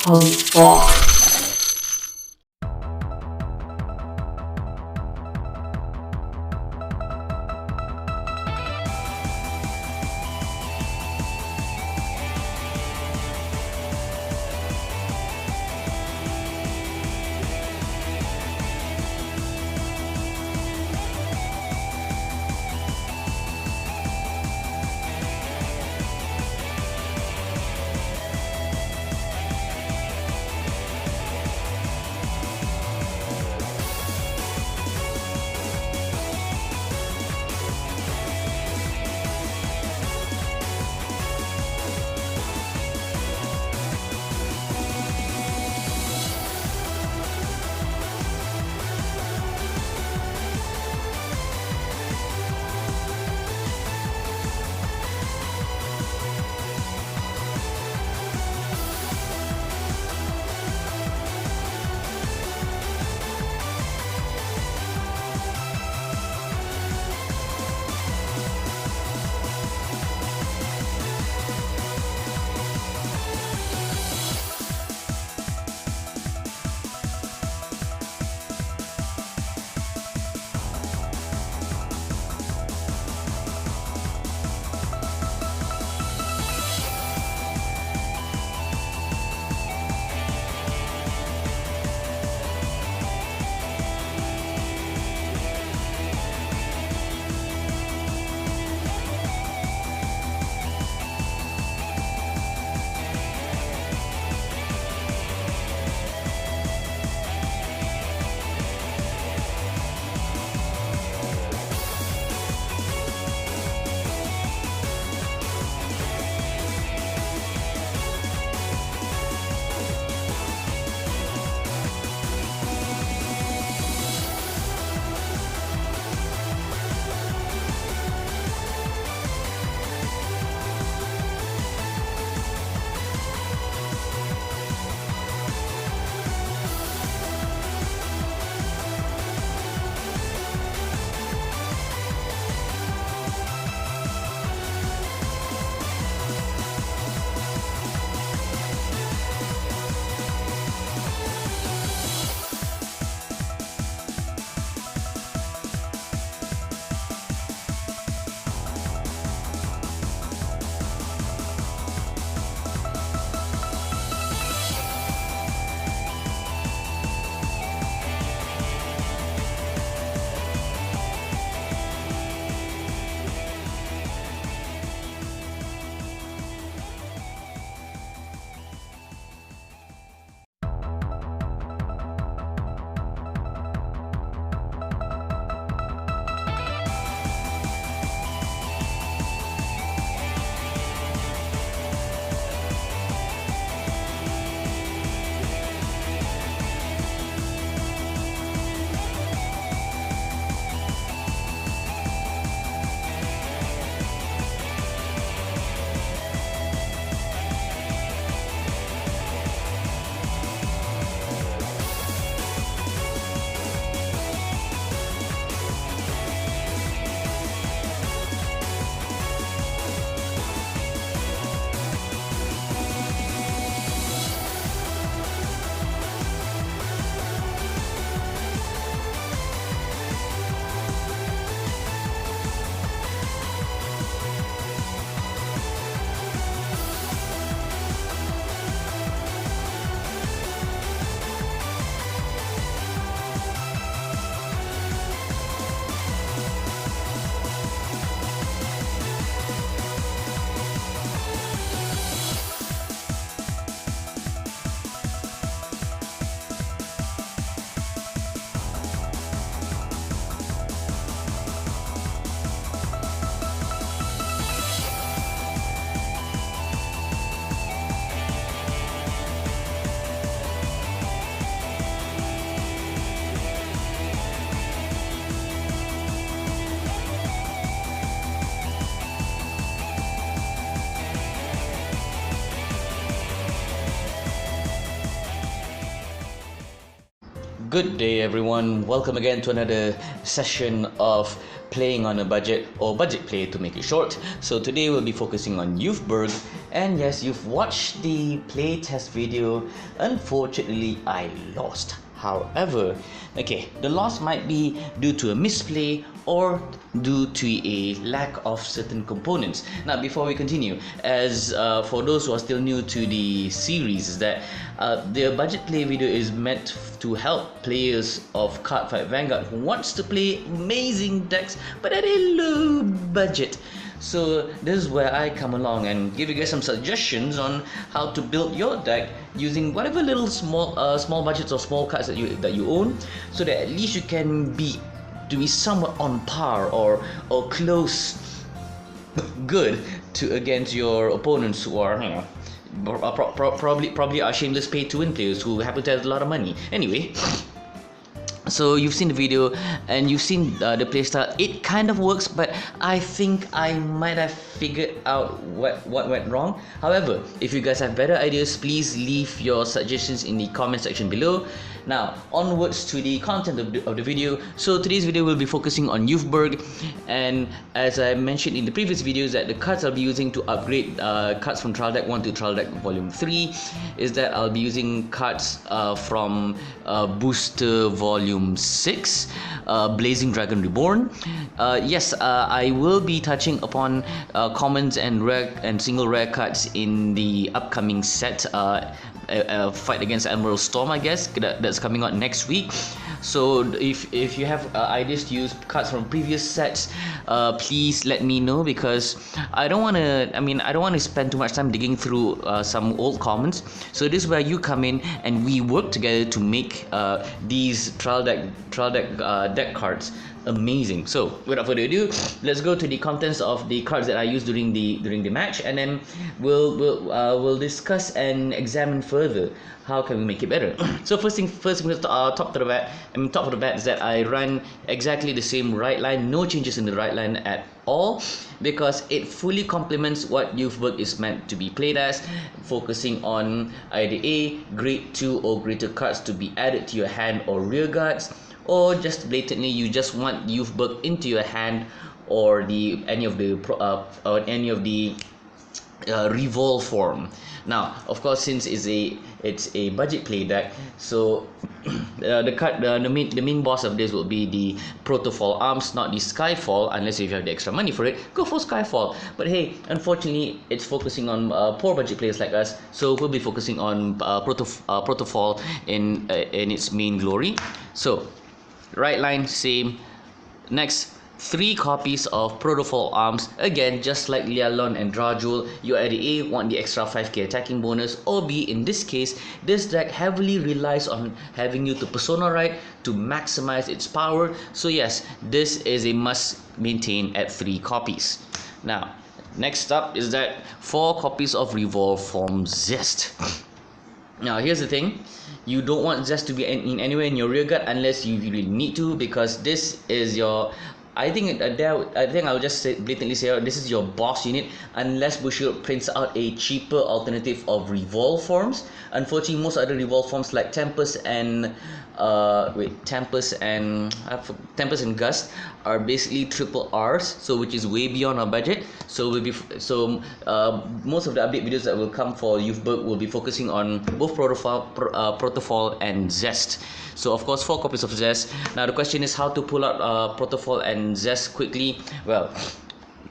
Cardfight. Good day, everyone. Welcome again to another session of playing on a budget, or budget play to make it short. So today we'll be focusing on Youthberg And yes, you've watched the playtest video. Unfortunately, I lost. However, okay, the loss might be due to a misplay or due to a lack of certain components. Now, before we continue, as for those who are still new to the series, is that the budget play video is meant to help players of Cardfight Vanguard who wants to play amazing decks but at a low budget. So this is where I come along and give you guys some suggestions on how to build your deck using whatever little small budgets or small cards that you own, so that at least you can be somewhat on par or close good to against your opponents who are, you know, probably are shameless pay to win players who happen to have a lot of money. Anyway, so you've seen the video and you've seen the playstyle. It kind of works, but I think I might have figured out what went wrong. However, if you guys have better ideas, please leave your suggestions in the comment section below. Now, onwards to the content of the video. So today's video will be focusing on Youthberg, and as I mentioned in the previous videos, that the cards I'll be using to upgrade cards from Trial Deck 1 to Trial Deck Volume 3 is that I'll be using cards from Booster Volume 6, Blazing Dragon Reborn. Yes, I will be touching upon commons and rare and single rare cards in the upcoming set, Fight Against Emerald Storm, I guess, that's coming out next week. So if you have ideas to use cards from previous sets, please let me know, because I don't want to spend too much time digging through some old commons. So this is where you come in and we work together to make these trial deck deck cards amazing. So without further ado, let's go to the contents of the cards that I used during the match, and then we'll discuss and examine further how can we make it better. So first, top of the bat is that I run exactly the same right line, no changes in the right line at all, because it fully complements what Youthberg is meant to be played as, focusing on either A, grade 2 or greater cards to be added to your hand or rear guards, or just blatantly you just want Youthberg into your hand, or any of the revolve form. Now, of course, since it's a budget play deck, so the main boss of this will be the Protofall arms, not the Skyfall, unless if you have the extra money for it, go for Skyfall. But hey, unfortunately, it's focusing on poor budget players like us, so we'll be focusing on Protofall in its main glory. So right line, same. Next, 3 copies of Protofall arms. Again, just like Lialon and Drajul, you either A, want the extra 5k attacking bonus, or B, in this case, this deck heavily relies on having you to Persona Ride to maximize its power. So yes, this is a must maintain at 3 copies. Now, next up is that 4 copies of Revolve from Zest. Now, here's the thing. You don't want Zest to be anywhere in your rear guard unless you really need to, because this is your... I think I'll just blatantly say this is your boss unit, unless Bushido prints out a cheaper alternative of revolve forms. Unfortunately, most other revolve forms like Tempest and Tempest and Gust are basically triple R's, so which is way beyond our budget. So most of the update videos that will come for Youthberg will be focusing on both Protofall and Zest. So of course, 4 copies of Zest. Now the question is how to pull out Protofall and Zest quickly. Well,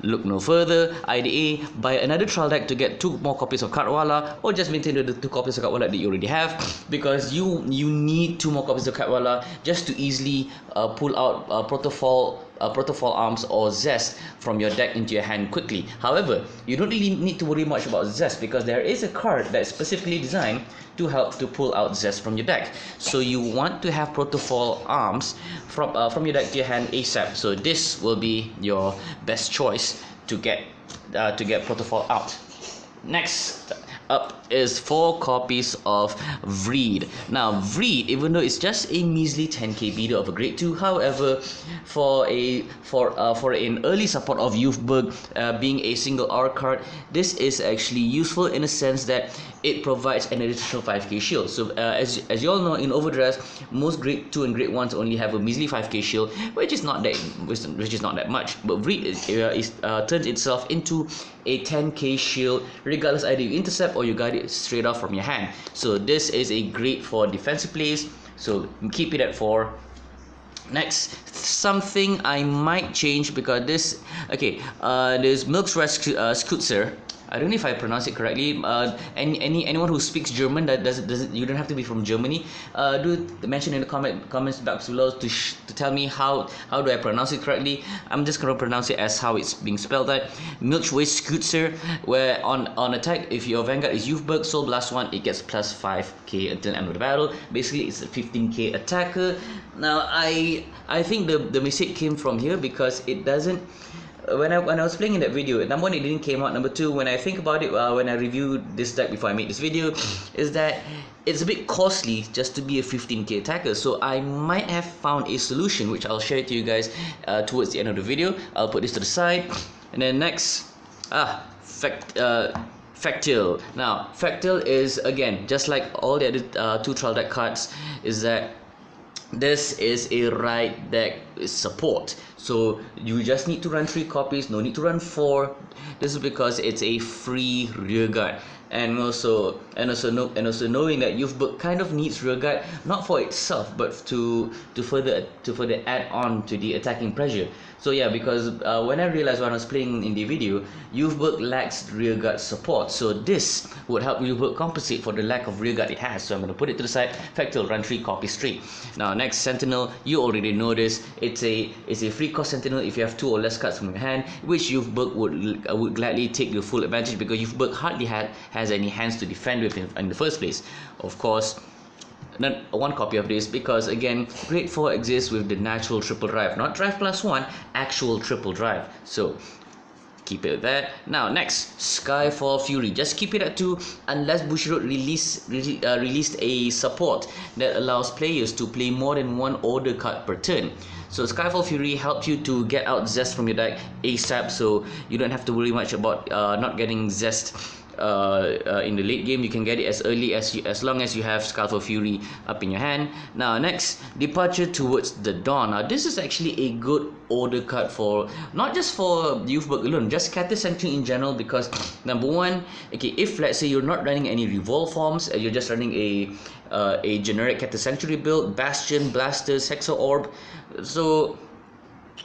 look no further. Either A, buy another trial deck to get 2 more copies of Cardwala, or just maintain the 2 copies of Cardwala that you already have, because you need 2 more copies of Cardwala just to easily pull out Protofall arms or Zest from your deck into your hand quickly. However, you don't really need to worry much about Zest, because there is a card that's specifically designed to help to pull out Zest from your deck. So you want to have Protofall arms from your deck to your hand ASAP. So this will be your best choice to get Protofall out. Next, up is 4 copies of Vreed. Now Vreed, even though it's just a measly 10k beater of a grade 2, however, for an early support of Youthberg, being a single R card, this is actually useful in a sense that it provides an additional 5k shield. So as you all know, in Overdress, most grade 2 and grade 1s only have a measly 5k shield, which is not that much. But Vreed turns itself into a 10k shield regardless either you intercept or you guide it straight off from your hand. So this is a great for defensive plays, so keep it at 4. Next, something I might change because this, there's Milk's Scooter. I don't know if I pronounce it correctly. Anyone who speaks German, you don't have to be from Germany. Do mention in the comments box below to tell me how do I pronounce it correctly. I'm just gonna pronounce it as how it's being spelled out. Milchway Scooter, where on attack, if your Vanguard is Youthberg Soul Blast 1, it gets plus 5k until the end of the battle. Basically, it's a 15k attacker. Now I think the mistake came from here because it doesn't. When I was playing in that video, number 1, it didn't came out. Number 2, when I think about it, when I reviewed this deck before I made this video, is that it's a bit costly just to be a 15k attacker. So I might have found a solution, which I'll share it to you guys towards the end of the video. I'll put this to the side, and then next, Factil. Now Factil is, again, just like all the other 2 trial deck cards, is that this is a right deck support. So you just need to run 3 copies, no need to run 4. This is because it's a free rearguard. And also knowing that Youthberg kind of needs rearguard, not for itself, but to further add on to the attacking pressure. So yeah, because when I realized when I was playing in the video, Youthberg lacks rearguard support. So this would help Youthberg compensate for the lack of rearguard it has. So I'm going to put it to the side. Factil, run 3 copies straight. Now next, Sentinel. You already know this. It's a free cost Sentinel if you have 2 or less cards from your hand, which Youthberg would gladly take the full advantage because Youthberg hardly has any hands to defend with in the first place. Of course, not 1 copy of this because, again, grade 4 exists with the natural triple drive, not drive plus 1, actual triple drive. So keep it there. Now next, Skyfall Fury. Just keep it at 2 unless Bushiroad released a support that allows players to play more than 1 order card per turn. So Skyfall Fury helps you to get out Zest from your deck ASAP, so you don't have to worry much about not getting Zest in the late game. You can get it as early as long as you have Skyfall Fury up in your hand. Now next, Departure Towards the Dawn. Now this is actually a good order card for not just for Youthberg alone, just Scatter Sanctuary in general, because number 1, if let's say you're not running any revolve forms, you're just running a generic Scatter Sanctuary build, Bastion, Blasters, Hexor Orb, so,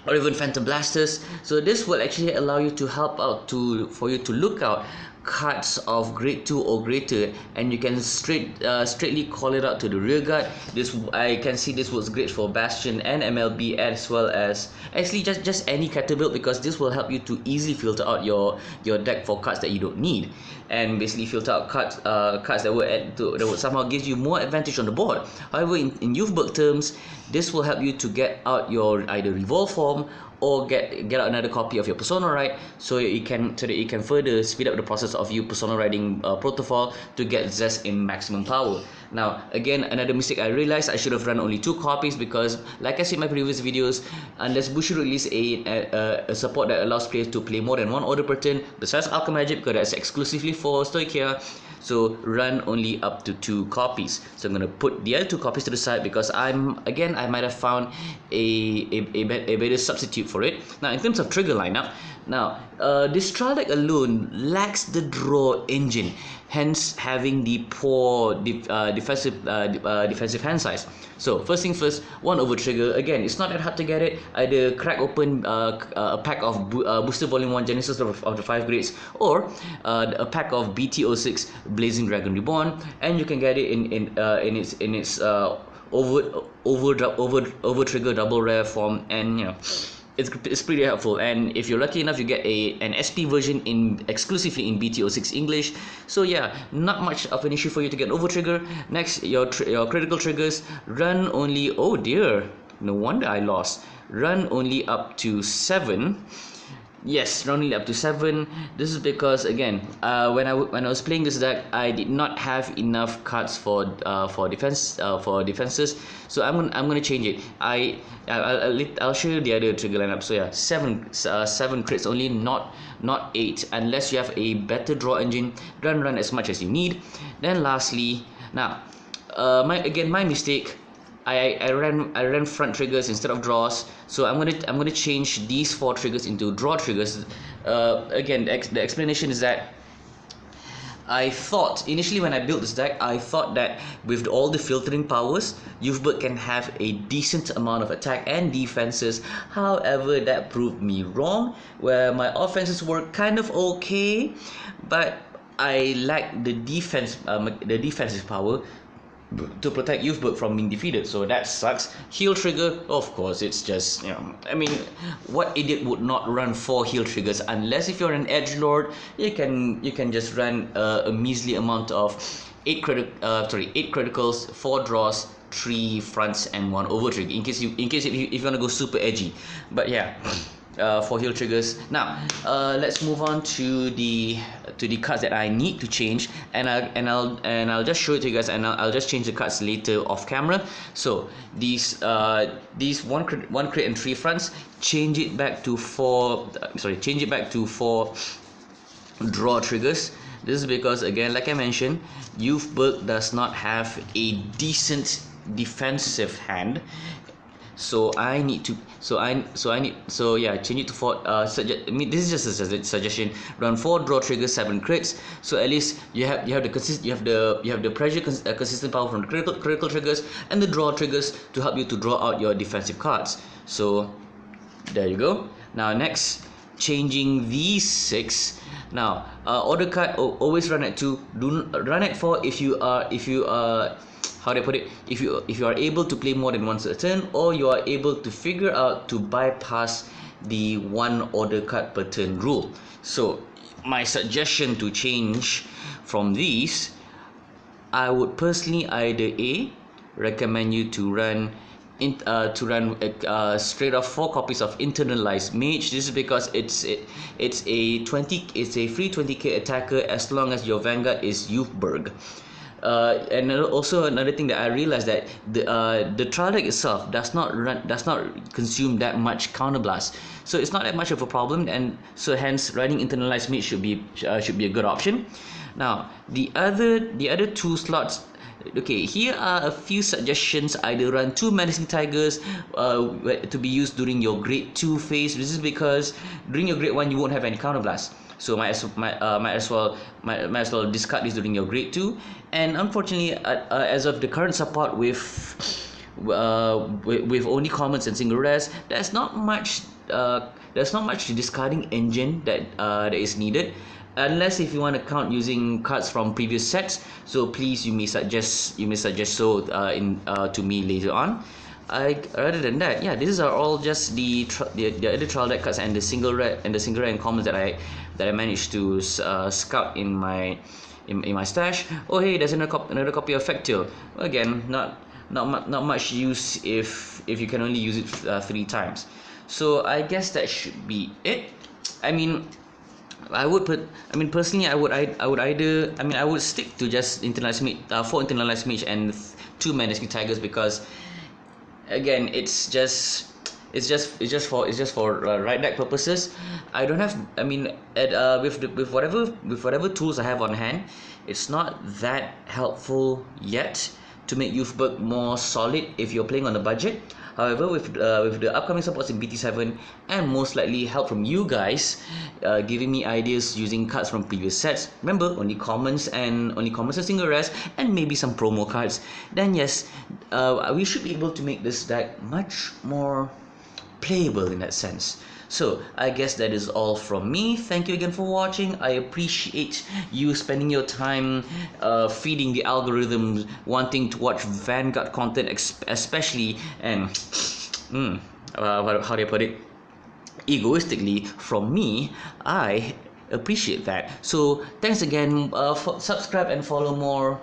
or even Phantom Blasters. So this will actually allow you to help out for you to look out cards of grade 2 or greater, and you can straightly call it out to the rearguard. I can see this was great for Bastion and MLB, as well as actually just any character build, because this will help you to easily filter out your deck for cards that you don't need, and basically filter out cards that would somehow give you more advantage on the board. However, in Youthberg terms, this will help you to get out your either revolve form or get out another copy of your Persona Ride, so that you can further speed up the process of you Persona Riding Protofol to get Zest in maximum power. Now again, another mistake I realized, I should have run only 2 copies, because like I said in my previous videos, unless Bushiroad release a support that allows players to play more than 1 order per turn, besides Alchemagic, because that's exclusively for Stoichia, so run only up to 2 copies. So I'm going to put the other 2 copies to the side because I might have found a better substitute for it. Now in terms of trigger lineup, now this trial deck alone lacks the draw engine, hence having the poor defensive hand size. So first thing first, 1 over trigger. Again, it's not that hard to get it. Either crack open a pack of Booster Volume 1 Genesis of the 5 grades, or a pack of BT06 Blazing Dragon Reborn, and you can get it in its over trigger double rare form, and you know, it's pretty helpful. And if you're lucky enough, you get an SP version exclusively in BT06 English. So yeah, not much of an issue for you to get over trigger. Next, your critical triggers run only, oh dear, no wonder I lost, run only up to 7. yes, rounding up to 7. This is because again, when I was playing this deck, I did not have enough cards for defenses. So I'm gonna change it. I'll show you the other trigger lineup. So yeah, 7 crits only, not 8, unless you have a better draw engine. Run as much as you need. Then lastly, now my mistake. I ran front triggers instead of draws, so I'm gonna change these 4 triggers into draw triggers. Again, the explanation is that I thought initially when I built this deck, I thought that with all the filtering powers, Youthbird can have a decent amount of attack and defenses. However, that proved me wrong, where my offenses were kind of okay, but I lacked the defensive power to protect Youthbird from being defeated, so that sucks. Heal trigger, of course, it's just, you know, I mean, what idiot would not run 4 heal triggers? Unless if you're an edgelord, you can just run a measly amount of 8 criticals, 4 draws, 3 fronts, and 1 over trigger. If you wanna go super edgy, but yeah. 4 heal triggers. Now, let's move on to the cards that I need to change, and I'll just show it to you guys, and I'll just change the cards later off camera. So these 1 crit and 3 fronts, change it back to 4. Change it back to 4 draw triggers. This is because, again, like I mentioned, Youthbird does not have a decent defensive hand. So I need to change it to 4. I mean, this is just a suggestion. Run 4 draw triggers, 7 crits. So at least you have the pressure consistent power from the critical triggers and the draw triggers to help you to draw out your defensive cards. So there you go. Now next, changing these 6. Now order card, always run at 2. Do run at 4 if you are how do I put it? If you are able to play more than once a turn, or you are able to figure out to bypass the 1 order card per turn rule. So my suggestion to change from these, I would personally either A, recommend you to run straight off 4 copies of Internalized Mage. This is because it's a free 20k attacker as long as your Vanguard is Youthbird. And also another thing that I realized, that the trial deck itself does not consume that much counterblast, so it's not that much of a problem, and so hence running Internalized Mage should be a good option. Now the other 2 slots. Okay, here are a few suggestions. Either run 2 Menacing Tigers to be used during your grade 2 phase. This is because during your grade 1 you won't have any counterblast, so might as well discard this during your grade 2. And unfortunately, as of the current support with only commons and single rares, there's not much discarding engine that is needed, unless if you want to count using cards from previous sets. So please, you may suggest so to me later on. Other than that, yeah, these are all just the other trial deck cards and the single rare and commons that I managed to scout in my stash. Oh hey, there's another copy of Factil. Again, not much use if you can only use it 3 times. So I guess that should be it. I mean, personally, I would stick to just 4 Internalized Mage and 2 Menacing Tigers, because again, it's just for right deck purposes. I don't have, with whatever tools I have on hand, it's not that helpful yet to make Youthbird more solid if you're playing on a budget. However, with the upcoming supports in BT7, and most likely help from you guys giving me ideas using cards from previous sets, remember, only commons and single rares, and maybe some promo cards, then yes, we should be able to make this deck much more playable in that sense. So I guess that is all from me. Thank you again for watching. I appreciate you spending your time feeding the algorithm, wanting to watch Vanguard content especially, and how do I put it, egoistically from me, I appreciate that. So thanks again. Subscribe and follow more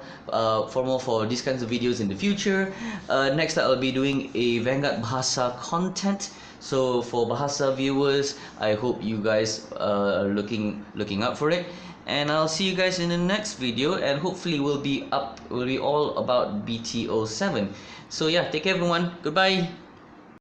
for these kinds of videos in the future. Next I'll be doing a Vanguard Bahasa content. So for Bahasa viewers, I hope you guys are looking up for it. And I'll see you guys in the next video, and hopefully we'll be all about BT07. So yeah, take care everyone. Goodbye.